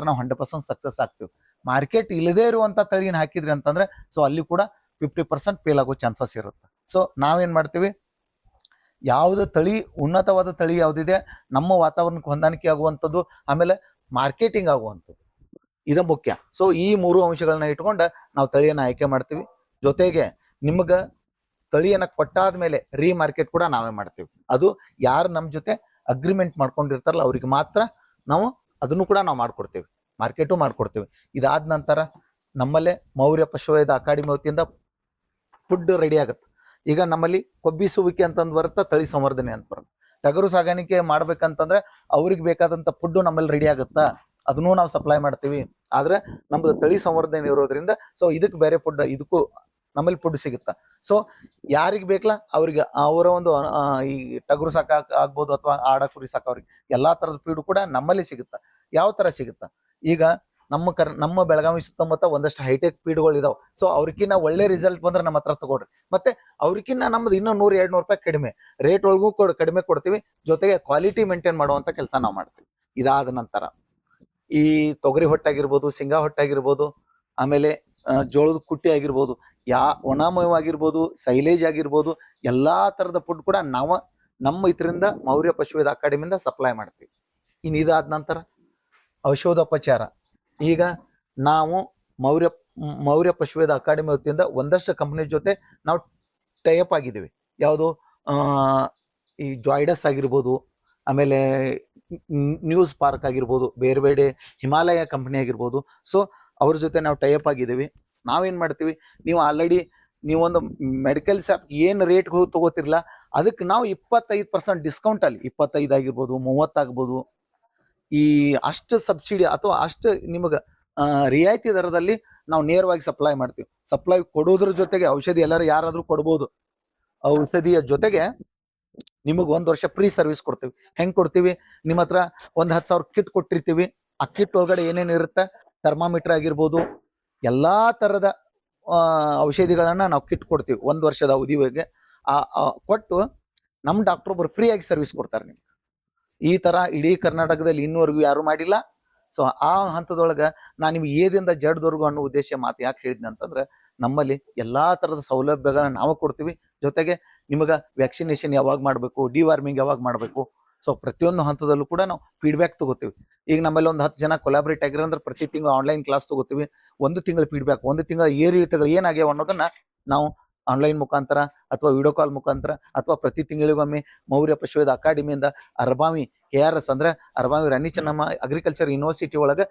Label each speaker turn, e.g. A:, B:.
A: ನಾವು 100% ಸಕ್ಸಸ್ ಆಗ್ತೀವಿ. ಮಾರ್ಕೆಟ್ ಇಲ್ಲದೇ ಇರುವಂತ ತಳಿನ ಹಾಕಿದ್ರಿ ಅಂತಂದ್ರೆ ಸೊ ಅಲ್ಲಿ ಕೂಡ 50% ಫೇಲ್ ಆಗೋ ಚಾನ್ಸಸ್ ಇರುತ್ತೆ. ಸೊ ನಾವೇನ್ ಮಾಡ್ತೀವಿ, ಯಾವ್ದು ತಳಿ ಉನ್ನತವಾದ ತಳಿ ಯಾವ್ದಿದೆ, ನಮ್ಮ ವಾತಾವರಣಕ್ಕೆ ಹೊಂದಾಣಿಕೆ ಆಗುವಂಥದ್ದು, ಆಮೇಲೆ ಮಾರ್ಕೆಟಿಂಗ್ ಆಗುವಂಥದ್ದು, ಇದು ಮುಖ್ಯ. ಸೊ ಈ 3 ಅಂಶಗಳನ್ನ ಇಟ್ಕೊಂಡ ನಾವು ತಳಿಯನ್ನ ಆಯ್ಕೆ ಮಾಡ್ತೀವಿ. ಜೊತೆಗೆ ನಿಮ್ಗ ತಳಿಯನ್ನ ಕೊಟ್ಟಾದ್ಮೇಲೆ ಮಾರ್ಕೆಟ್ ಕೂಡ ನಾವೇ ಮಾಡ್ತೀವಿ. ಅದು ಯಾರು ನಮ್ ಜೊತೆ ಅಗ್ರಿಮೆಂಟ್ ಮಾಡ್ಕೊಂಡಿರ್ತಾರಲ್ಲ ಅವ್ರಿಗೆ ಮಾತ್ರ ನಾವು ಅದನ್ನು ಕೂಡ ನಾವು ಮಾಡ್ಕೊಡ್ತೀವಿ, ಮಾರ್ಕೆಟು ಮಾಡ್ಕೊಡ್ತೀವಿ. ಇದಾದ ನಂತರ ನಮ್ಮಲ್ಲೇ ಮೌರ್ಯ ಪಶುವೈದ್ಯ ಅಕಾಡೆಮಿ ವತಿಯಿಂದ ಫುಡ್ ರೆಡಿ ಆಗುತ್ತೆ. ಈಗ ನಮ್ಮಲ್ಲಿ ಕೊಬ್ಬಿಸುವಿಕೆ ಅಂತಂದು ಬರುತ್ತೆ, ತಳಿ ಸಂವರ್ಧನೆ ಅಂತ ಬರುತ್ತೆ. ಟಗರು ಸಾಗಾಣಿಕೆ ಮಾಡ್ಬೇಕಂತಂದ್ರೆ ಅವ್ರಿಗೆ ಬೇಕಾದಂತ ಫುಡ್ ನಮ್ಮಲ್ಲಿ ರೆಡಿ ಆಗುತ್ತಾ, ಅದನ್ನು ನಾವು ಸಪ್ಲೈ ಮಾಡ್ತೀವಿ. ಆದ್ರೆ ನಮ್ದು ತಳಿ ಸಂವರ್ಧನೆ ಇರೋದ್ರಿಂದ ಸೊ ಇದಕ್ಕೆ ಬೇರೆ ಫುಡ್, ಇದಕ್ಕೂ ನಮ್ಮಲ್ಲಿ ಫುಡ್ ಸಿಗುತ್ತಾ. ಸೊ ಯಾರಿಗೆ ಬೇಕಲ್ಲ ಅವ್ರಿಗೆ ಅವರ ಒಂದು ಈ ಟಗರು ಸಾಕ ಆಗ್ಬೋದು ಅಥವಾ ಆಡ ಕುರಿ ಸಾಕೋರಿಗೆ ಎಲ್ಲಾ ತರದ ಫೀಡ್ ಕೂಡ ನಮ್ಮಲ್ಲಿ ಸಿಗುತ್ತಾ. ಯಾವ ತರ ಸಿಗುತ್ತಾ, ಈಗ ನಮ್ಮ ಬೆಳಗಾವಿ ಸುತ್ತಮುತ್ತ ಒಂದಷ್ಟು ಹೈಟೆಕ್ ಫೀಡ್ಗಳು ಇದಾವೆ. ಸೊ ಅವ್ರಕಿನ್ನ ಒಳ್ಳೆ ರಿಸಲ್ಟ್ ಬಂದ್ರೆ ನಮ್ಮ ಹತ್ರ ತಗೊಳ್ರಿ. ಮತ್ತೆ ಅವ್ರಕಿನ್ನ ನಮ್ದು ಇನ್ನೂ 100-200 ರೂಪಾಯಿ ಕಡಿಮೆ ರೇಟ್ ಒಳಗೂ ಕಡಿಮೆ ಕೊಡ್ತೀವಿ. ಜೊತೆಗೆ ಕ್ವಾಲಿಟಿ ಮೇಂಟೈನ್ ಮಾಡುವಂತ ಕೆಲಸ ನಾವು ಮಾಡ್ತೀವಿ. ಇದಾದ ನಂತರ ಈ ತೊಗರಿ ಹೊಟ್ಟಾಗಿರ್ಬೋದು, ಶೇಂಗಾ ಹೊಟ್ಟಾಗಿರ್ಬೋದು, ಆಮೇಲೆ ಜೋಳದ ಕುಟ್ಟಿ ಆಗಿರ್ಬೋದು, ಒಣಮಯವಾಗಿರ್ಬೋದು, ಸೈಲೇಜ್ ಆಗಿರ್ಬೋದು, ಎಲ್ಲಾ ತರದ ಫುಡ್ ಕೂಡ ನಾವು ನಮ್ಮ ಇದರಿಂದ ಮೌರ್ಯ ಪಶುವೈದ್ಯ ಅಕಾಡೆಮಿಯಿಂದ ಸಪ್ಲೈ ಮಾಡ್ತೀವಿ. ಇನ್ನು ಇದಾದ ನಂತರ ಔಷಧೋಪಚಾರ. ಈಗ ನಾವು ಮೌರ್ಯ ಪಶುವೈದ್ಯ ಅಕಾಡೆಮಿ ವತಿಯಿಂದ ಒಂದಷ್ಟು ಕಂಪನಿ ಜೊತೆ ನಾವು ಟೈಅಪ್ ಆಗಿದ್ದೀವಿ. ಯಾವುದು ಈ ಜಾಯ್ಡಸ್ ಆಗಿರ್ಬೋದು, ಆಮೇಲೆ ನ್ಯೂಸ್ ಪಾರ್ಕ್ ಆಗಿರ್ಬೋದು, ಬೇರೆ ಬೇರೆ ಹಿಮಾಲಯ ಕಂಪನಿ ಆಗಿರ್ಬೋದು. ಸೊ ಅವ್ರ ಜೊತೆ ನಾವು ಟೈಅಪ್ ಆಗಿದ್ದೀವಿ. ನಾವೇನ್ ಮಾಡ್ತೀವಿ, ನೀವು ಆಲ್ರೆಡಿ ನೀವೊಂದು ಮೆಡಿಕಲ್ ಶಾಪ್ ಏನ್ ರೇಟ್ ತಗೋತಿರ್ಲ ಅದಕ್ಕೆ ನಾವು 25% ಡಿಸ್ಕೌಂಟ್ ಅಲ್ಲಿ 25 ಆಗಿರ್ಬೋದು, 30 ಆಗ್ಬೋದು, ಈ ಅಷ್ಟು ಸಬ್ಸಿಡಿ ಅಥವಾ ಅಷ್ಟು ನಿಮಗ ರಿಯಾಯಿತಿ ದರದಲ್ಲಿ ನಾವು ನೇರವಾಗಿ ಸಪ್ಲೈ ಮಾಡ್ತೀವಿ. ಸಪ್ಲೈ ಕೊಡೋದ್ರ ಜೊತೆಗೆ ಔಷಧಿ ಎಲ್ಲರೂ ಯಾರಾದ್ರೂ ಕೊಡ್ಬೋದು. ಔಷಧಿಯ ಜೊತೆಗೆ ನಿಮಗ್ 1 ವರ್ಷ ಫ್ರೀ ಸರ್ವಿಸ್ ಕೊಡ್ತೀವಿ. ಹೆಂಗ್ ಕೊಡ್ತೀವಿ, ನಿಮ್ಮ ಹತ್ರ 10,000 ಕಿಟ್ ಕೊಟ್ಟಿರ್ತೀವಿ. ಆ ಕಿಟ್ ಒಳಗಡೆ ಏನೇನ್ ಇರುತ್ತೆ, ಥರ್ಮಾಮೀಟರ್ ಆಗಿರ್ಬೋದು, ಎಲ್ಲಾ ತರದ ಔಷಧಿಗಳನ್ನ ನಾವು ಕಿಟ್ ಕೊಡ್ತೀವಿ 1 ವರ್ಷದ ಅವಧಿಗೆ. ಕೊಟ್ಟು ನಮ್ ಡಾಕ್ಟರ್ ಒಬ್ರು ಫ್ರೀ ಆಗಿ ಸರ್ವಿಸ್ ಕೊಡ್ತಾರೆ ನಿಮ್ಗೆ. ಈ ತರ ಇಡೀ ಕರ್ನಾಟಕದಲ್ಲಿ ಇನ್ನೂವರೆಗೂ ಯಾರು ಮಾಡಿಲ್ಲ. ಸೊ ಆ ಹಂತದೊಳಗ ನಾನು ನಿಮ್ಗೆ ಏದಿಂದ ಜಡ್ದವರೆಗೂ ಅನ್ನೋ ಉದ್ದೇಶ ಮಾತು ಯಾಕೆ ಹೇಳಿದ್ನಿ ಅಂತಂದ್ರೆ, ನಮ್ಮಲ್ಲಿ ಎಲ್ಲಾ ತರದ ಸೌಲಭ್ಯಗಳನ್ನ ನಾವು ಕೊಡ್ತೀವಿ. ಜೊತೆಗೆ ನಿಮಗ ವ್ಯಾಕ್ಸಿನೇಷನ್ ಯಾವಾಗ ಮಾಡ್ಬೇಕು, ಡಿವಾರ್ಮಿಂಗ್ ಯಾವಾಗ ಮಾಡ್ಬೇಕು, ಸೊ ಪ್ರತಿಯೊಂದು ಹಂತದಲ್ಲೂ ಕೂಡ ನಾವು ಫೀಡ್ಬ್ಯಾಕ್ ತಗೋತೀವಿ. ಈಗ ನಮ್ಮಲ್ಲಿ ಒಂದು 10 ಜನ ಕೊಲಾಬ್ರೇಟ್ ಆಗಿರಂದ್ರೆ ಪ್ರತಿ ತಿಂಗಳು ಆನ್ಲೈನ್ ಕ್ಲಾಸ್ ತಗೋತೀವಿ. 1 ತಿಂಗಳ ಫೀಡ್ಬ್ಯಾಕ್, 1 ತಿಂಗಳ ಏರಿಳಿತಗಳು ಏನಾಗ್ಯಾವ ಅನ್ನೋದನ್ನ ನಾವು ಆನ್ಲೈನ್ ಮುಖಾಂತರ ಅಥವಾ ವಿಡಿಯೋ ಕಾಲ್ ಮುಖಾಂತರ ಅಥವಾ ಪ್ರತಿ ತಿಂಗಳಿಗೊಮ್ಮೆ ಮೌರ್ಯ ಪಶುವೈದ್ಯ ಅಕಾಡೆಮಿಯಿಂದ ಅರಬಾವಿ KRS ಅಂದ್ರೆ ಅರಬಾವಿ ರಾಣಿ ಚೆನ್ನಮ್ಮ ಅಗ್ರಿಕಲ್ಚರ್ ಯೂನಿವರ್ಸಿಟಿ ಒಳಗೆ